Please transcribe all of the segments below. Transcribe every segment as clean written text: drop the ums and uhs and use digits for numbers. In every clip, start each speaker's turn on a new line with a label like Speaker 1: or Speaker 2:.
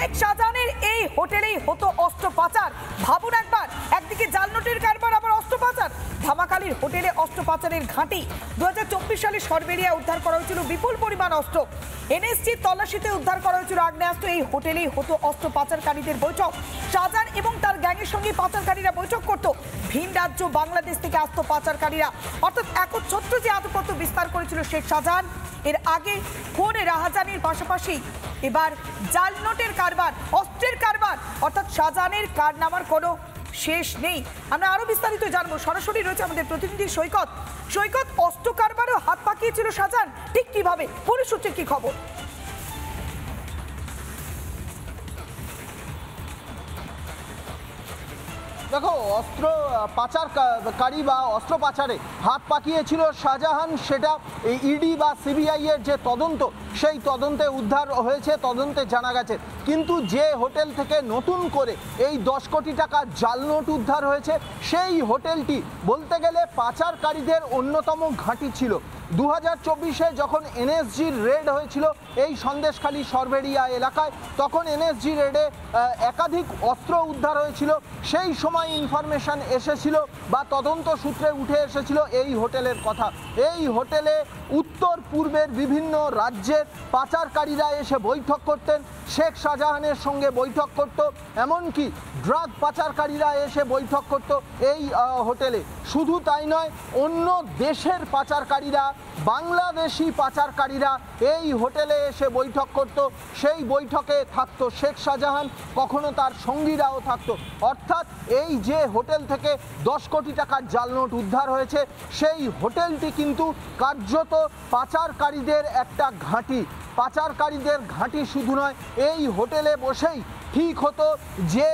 Speaker 1: শেখ শাহজাহানের এই হোটেলেই হতো অস্ত্র পাচার। ভাবুন একবার, একদিকে জাল নোটের কারবার, আবার অস্ত্র পাচার। ধামাখালির হোটেলে অস্ত্র পাচারের ঘাঁটি। 2024 সালে সরবেরিয়া উদ্ধার করা হয়েছিল বিপুল পরিমাণ অস্ত্র। এনএসজির তল্লাশিতে উদ্ধার করা হয়েছিল আগ্নেয়াস্ত্র। এই হোটেলেই হতো অস্ত্র পাচারকারীদের বৈঠক। শাহজাহান এবং তার গ্যাংয়ের সঙ্গে পাচারকারীরা বৈঠক করত। ভিন রাজ্য বাংলাদেশ থেকে আসতো পাচারকারীরা। অর্থাৎ একচ্ছত্র যে আধিপত্য বিস্তার করেছিল শেখ শাহজাহান, এর আগে খুন রাহাজানির পাশাপাশি এবার জাল নোটের কারবার, অস্ত্রের কারবার, অর্থাৎ শাহজাহানের কারনামার কোনো শেষ নেই। আমরা আরো বিস্তারিত জানবো। সরাসরি রয়েছে আমাদের প্রতিনিধি সৈকত। সৈকত, অস্ত্র কারবারেও হাত পাকিয়েছিল শাহজাহান, ঠিক কিভাবে? পুলিশ সূত্রে কি খবর?
Speaker 2: দেখো, অস্ত্র পাচারকারী বা অস্ত্র পাচারে হাত পাকিয়েছিল শাহজাহান, সেটা ইডি বা সিবিআই এর যে তদন্ত, সেই তদন্তে উদ্ধার হয়েছে, তদন্তে জানা গেছে। কিন্তু যে হোটেল থেকে নতুন করে এই 10 কোটি টাকার জাল নোট উদ্ধার হয়েছে, সেই হোটেলটি বলতে গেলে পাচারকারীদের অন্যতম ঘাঁটি ছিল। 2024-এ যখন এনএসজির রেড হয়েছিল এই সন্দেশখালী সরবেরিয়া এলাকায়, তখন এনএসজি রেডে একাধিক অস্ত্র উদ্ধার হয়েছিল। সেই সময় ইনফরমেশন এসেছিল বা তদন্ত সূত্রে উঠে এসেছিল এই হোটেলের কথা। এই হোটেলে উত্তর পূর্বের বিভিন্ন রাজ্যের পাচারকারীরা এসে বৈঠক করতেন, শেখ শাহজাহানের সঙ্গে বৈঠক করত, এমনকি ড্রাগ পাচারকারীরা এসে বৈঠক করত এই হোটেলে। শুধু তাই নয়, অন্য দেশের পাচারকারীরা, বাংলাদেশি পাচারকারীরা এই হোটেলে এসে বৈঠক করত। সেই বৈঠকে থাকতো শেখ শাহজাহান, কখনো তার সঙ্গীরাও থাকতো। অর্থাৎ এই যে হোটেল থেকে 10 কোটি টাকার জাল নোট উদ্ধার হয়েছে, সেই হোটেলটি কিন্তু কার্যত পাচারকারীদের একটা ঘাঁটি। পাচারকারীদের ঘাঁটি শুধু নয়, এই হোটেলে বসেই ঠিক হতো যে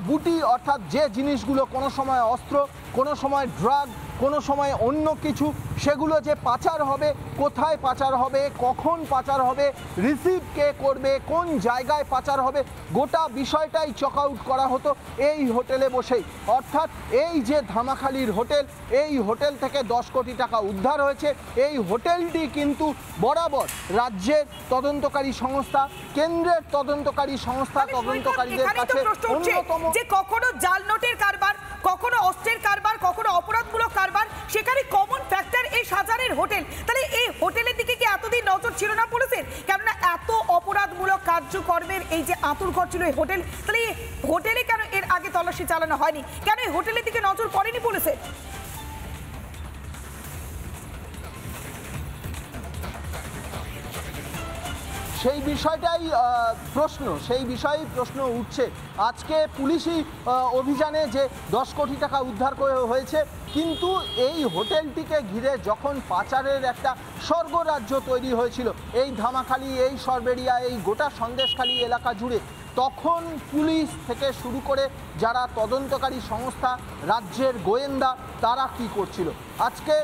Speaker 2: বুটি, অর্থাৎ যে জিনিসগুলো কোনো সময় অস্ত্র, কোনো সময় ড্রাগ, কোনো সময় অন্য কিছু, সেগুলো যে পাচার হবে, কোথায় পাচার হবে, কখন পাচার হবে, রিসিভ কে করবে, কোন জায়গায় পাচার হবে, গোটা বিষয়টাই চক আউট করা হতো এই হোটেলে বসেই। অর্থাৎ এই যে ধামাখালির হোটেল, এই হোটেল থেকে 10 কোটি টাকা উদ্ধার হয়েছে। এই হোটেলটি কিন্তু বরাবর রাজ্যের তদন্তকারী সংস্থা, কেন্দ্রের তদন্তকারী সংস্থা, তদন্তকারীদের কাছে অন্যতম।
Speaker 1: যে কখনো জাল নোটের কারবার, কখনো অস্ত্রের কারবার, কখনো অপরাধমূলক কারবার, সেখানে কমন ফ্যাক্টর এই শাহজাহানের হোটেল। তাহলে এই হোটেলের দিকে কি এতদিন নজর ছিল না পুলিশের? কেননা এত অপরাধমূলক কার্যকর্মের এই যে আঁতুড়ঘর ছিল এই হোটেল, তাহলে এই হোটেলে কেন এর আগে তল্লাশি চালানো হয়নি? কেন এই হোটেলের দিকে নজর পড়েনি পুলিশের?
Speaker 2: সেই বিষয়টাই সেই বিষয়েই প্রশ্ন উঠছে। আজকে পুলিশি অভিযানে যে 10 কোটি টাকা উদ্ধার হয়েছে, কিন্তু এই হোটেলটিকে ঘিরে যখন পাচারের একটা স্বর্গরাজ্য তৈরি হয়েছিল এই ধামাখালি, এই সরবেরিয়া, এই গোটা সন্দেশখালী এলাকা জুড়ে, তখন পুলিশ থেকে শুরু করে যারা তদন্তকারী সংস্থা, রাজ্যের গোয়েন্দা, তারা কি করছিল? আজকে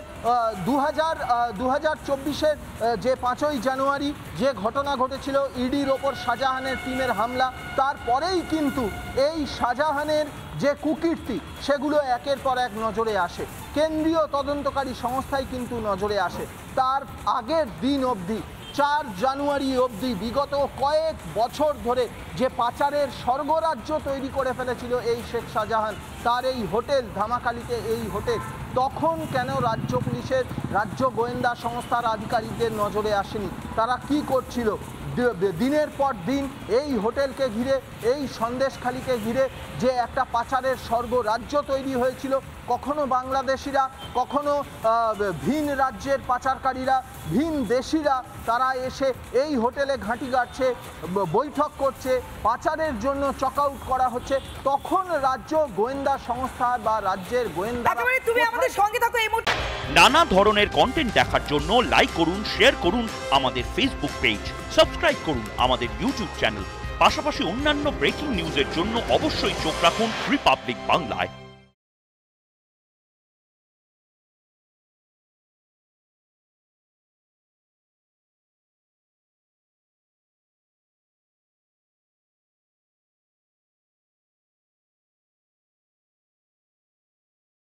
Speaker 2: 2024-এর যে 5ই জানুয়ারি যে ঘটনা ঘটেছিল, ইডির ওপর শাহজাহানের টিমের হামলা, তারপরেই কিন্তু এই শাহজাহানের যে কুকীর্তি, সেগুলো একের পর এক নজরে আসে। কেন্দ্রীয় তদন্তকারী সংস্থাই কিন্তু নজরে আসে। তার আগের দিন অবধি, 4 জানুয়ারি অবধি, বিগত কয়েক বছর ধরে যে পাচারের স্বর্গরাজ্য তৈরি করে ফেলেছিল এই শেখ শাহজাহান, তার এই হোটেল ধামাখালিতে, এই হোটেল, তখন কেন রাজ্য পুলিশের, রাজ্য গোয়েন্দা সংস্থার আধিকারিকদের নজরে আসেনি? তারা কি করছিল? দিনের পর দিন এই হোটেলকে ঘিরে, এই সন্দেশখালীকে ঘিরে যে একটা পাচারের স্বর্গরাজ্য তৈরি হয়েছিল, কখনো বাংলাদেশিরা, কখনো ভিন রাজ্যের পাচারকারীরা, ভিন দেশিরা, তারা এসে এই হোটেলে ঘাঁটি গাড়ছে, বৈঠক করছে, পাচারের জন্য চক আউট করা হচ্ছে। তখন রাজ্য গোয়েন্দা সংস্থা বা রাজ্যের গোয়েন্দা,
Speaker 1: তুমি আমাদের সঙ্গে থাকো এই মুহূর্তে।
Speaker 3: নানা ধরনের কন্টেন্ট দেখার জন্য লাইক করুন, শেয়ার করুন আমাদের ফেসবুক পেজ, সাবস্ক্রাইব করুন আমাদের ইউটিউব চ্যানেল। পাশাপাশি অন্যান্য ব্রেকিং নিউজের জন্য অবশ্যই চোখ রাখুন রিপাবলিক বাংলায়।